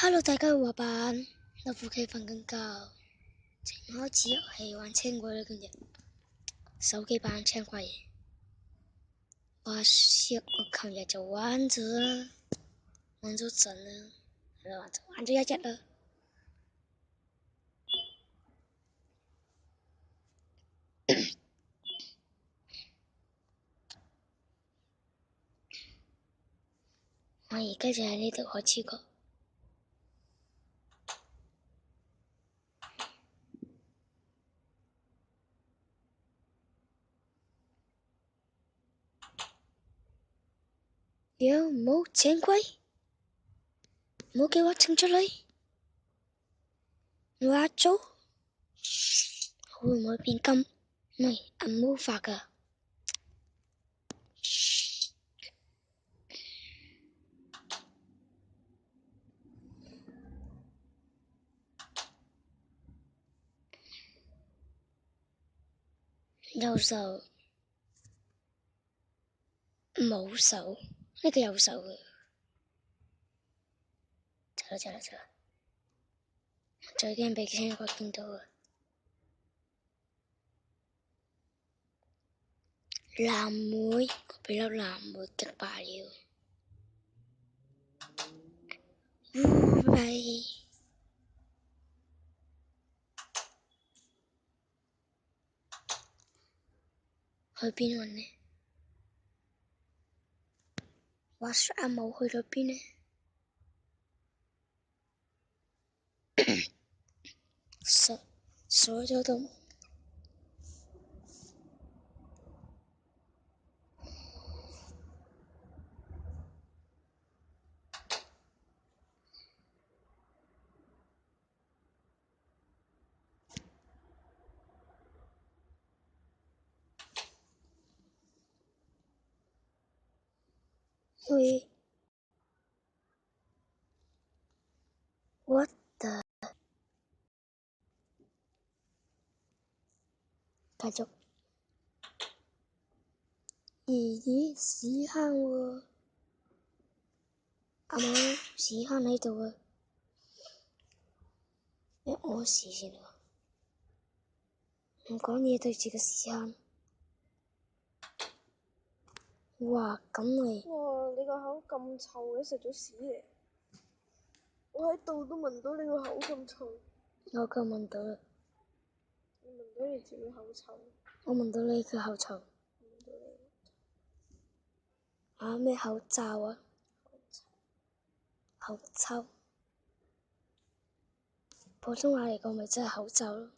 Hello，大家好，滑板，我副企瞓緊覺，正開始遊戲玩青鬼啦。今日手機版青鬼，我琴日就玩咗啦，玩咗陣啦，玩咗一日啦。我而家就喺呢度開始過。有冇青鬼？唔好叫我請出嚟，我阿祖會唔會變金？唔係銀魔法㗎。右手冇手，呢個右手嘅，走啦！最驚俾青鬼見到啊！藍莓，我俾粒藍莓擊敗了。喂，去邊揾呢？滑雪阿冇去咗邊呢？鎖咗度。喂 ，what the？繼續。咦，屎坑喎！阿冇屎坑喺度啊！你屙屎先喎，唔講嘢對住個屎坑。哇，咁你哇！你個口咁臭嘅，食咗屎嚟！我喺度都聞到你個口咁臭。我夠聞到啦。我聞到你自己口臭。我聞到你個口臭。聞到你。啊，咩口罩啊？口臭。普通話嚟講咪真係口罩咯。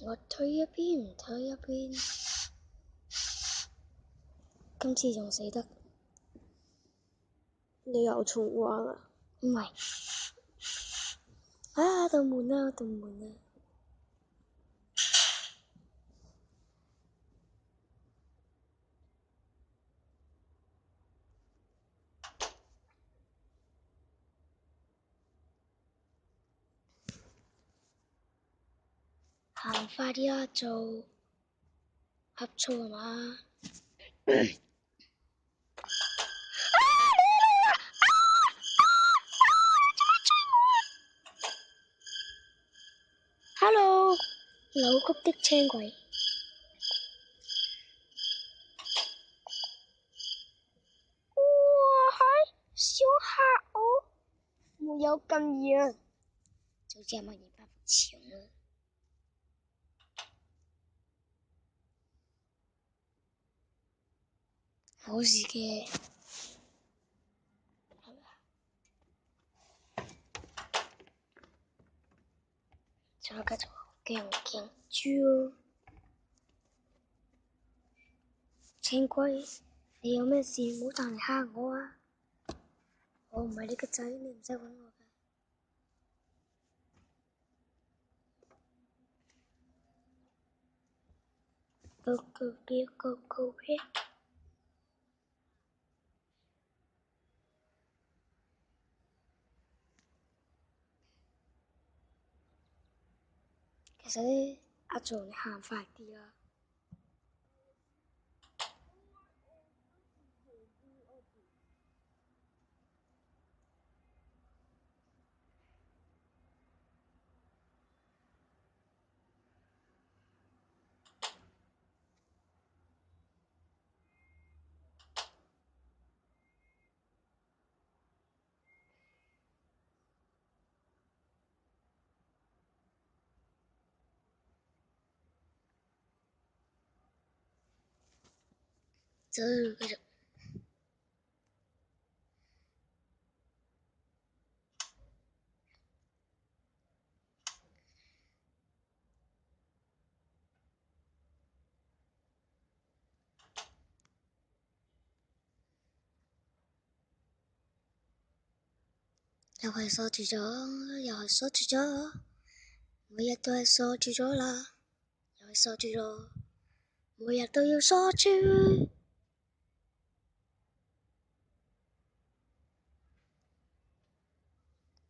我退一邊唔退一邊，今次仲死得。你又重玩啦？唔係。啊！道門啊！道門啊！行快啲啦，做呷醋係嘛？Hello，扭曲的青鬼。哇係，想嚇我？沒有咁遠。就這麼一百強了。冇事嘅。再繼續勁豬。青鬼，你有咩事唔好彈嚟嚇我啊！我唔係你個仔，你唔使揾我㗎。其實咧，阿做你行快啲啦。走，繼續。又係鎖住咗，又係鎖住咗，每日都係鎖住咗啦，又係鎖住咗，每日都要鎖住。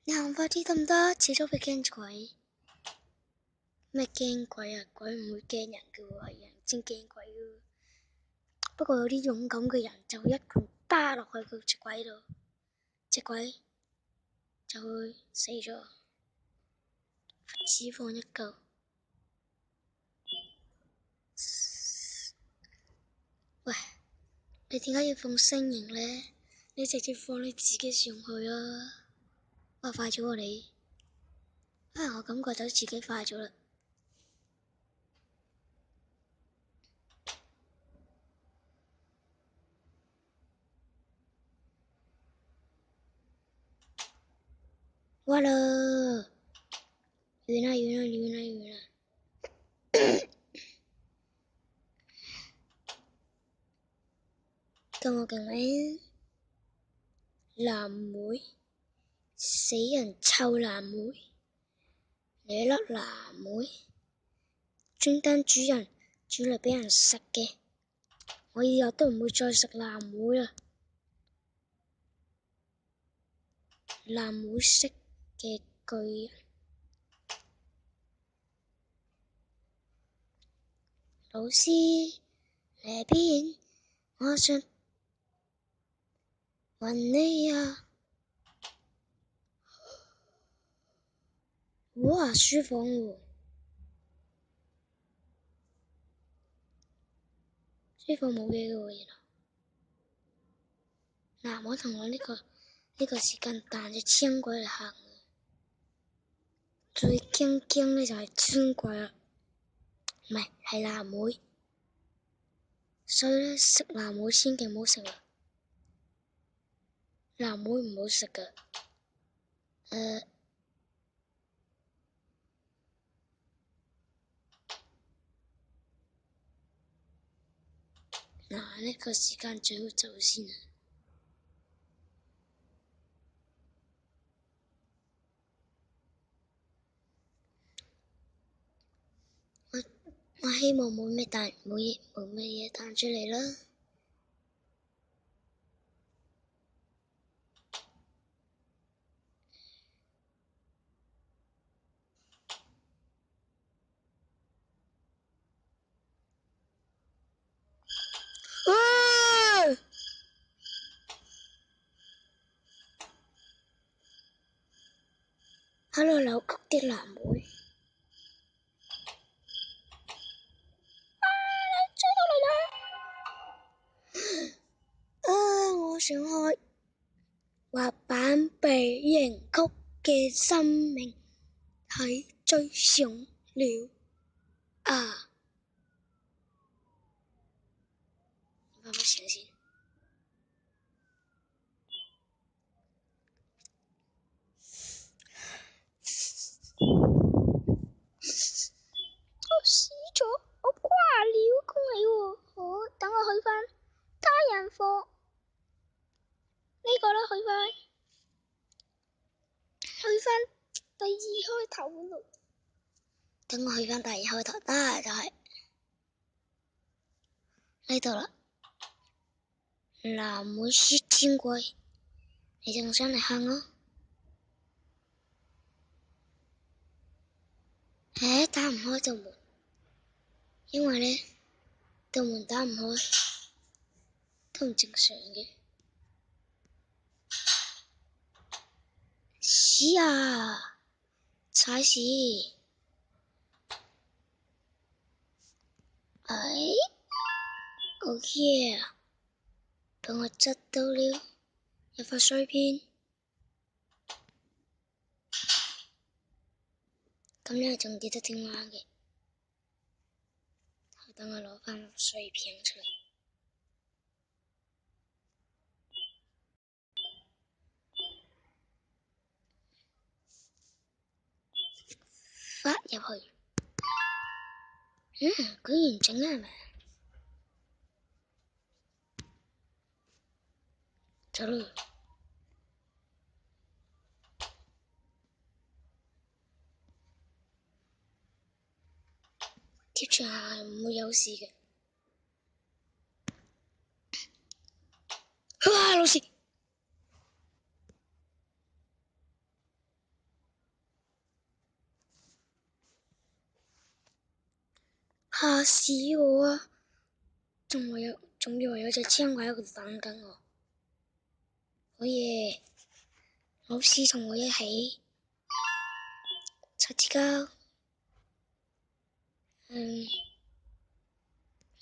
你行快啲得唔得？遲早會驚鬼。咩驚鬼啊？鬼唔會驚人嘅喎，係人先驚鬼嘅。不過有啲勇敢嘅人就一拳打落去嗰隻鬼度，隻鬼就會死咗，只放一嚿。喂，你點解要放星形呢？你直接放你自己上去啊！哇，快咗啊你！啊，我感覺到自己快咗啦。哇啦！完啦完啦完啦完啦！咁我勁咩？藍莓，死人臭藍莓，你粒藍莓，專登煮人煮嚟畀人食嘅，我以後都唔會再食藍莓啦。藍莓色嘅巨人，老師你喺邊？我想搵你啊！哇，書房喎，書房冇嘢嘅喎，原來。嗱，我同我呢個時間彈隻青鬼嚟行，最驚咧就係青鬼啦，唔係藍莓，所以咧食藍莓千祈唔好食啦，藍莓唔好食噶。嗱，呢個時間最好走先啊！我希望冇咩嘢彈出嚟啦。喺度扭曲啲藍莓。追到嚟啦！我想開滑板被刑曲嘅生命喺追上了啊！爸爸醒先。我死咗，我掛了，恭喜喎！好，等我去返家人房，呢個啦，去返第二開頭嗰度。等我去返第二開頭，就係嚟到啦，嗱，每次經過你就上嚟行咯。打唔開道門，因為呢道門打唔開都唔正常嘅。屎啊！踩屎！好嘢啊！俾我執到了一塊碎片，咁你仲記得電話嘅？等我攞翻碎片出嚟。發入去，居然整係咪？走咯！貼牆係唔會有事嘅。哇！老師，嚇死我啊！仲以為有隻青蛙喺度等緊我。好嘢！老師同我一起擦指甲。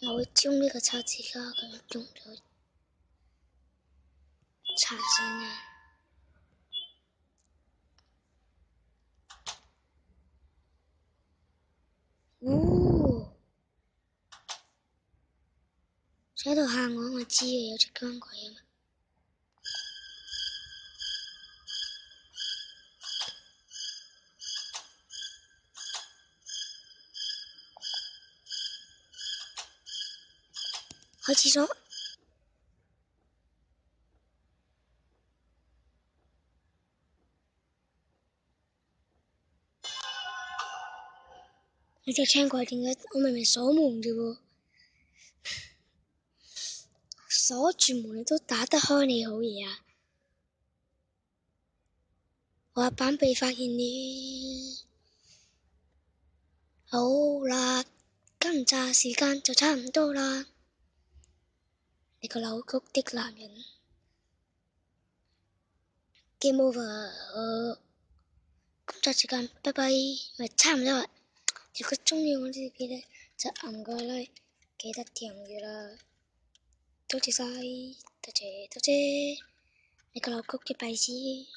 我會將呢個擦指甲佢用咗擦先嘅。喺度嚇我知嘅，有隻僵鬼啊嘛。去廁所。你隻青鬼點解？我明明鎖門啫喎，鎖住門你都打得開，你好嘢啊！我阿板被發現了。好啦，今集時間就差唔多啦。你個扭曲的男人 ，Game over。今集時間，拜拜，咪差唔多啦。如果鍾意我呢啲咧，就按個 like，記得訂閱啦。多謝晒，多謝，你個扭曲嘅鼻屎。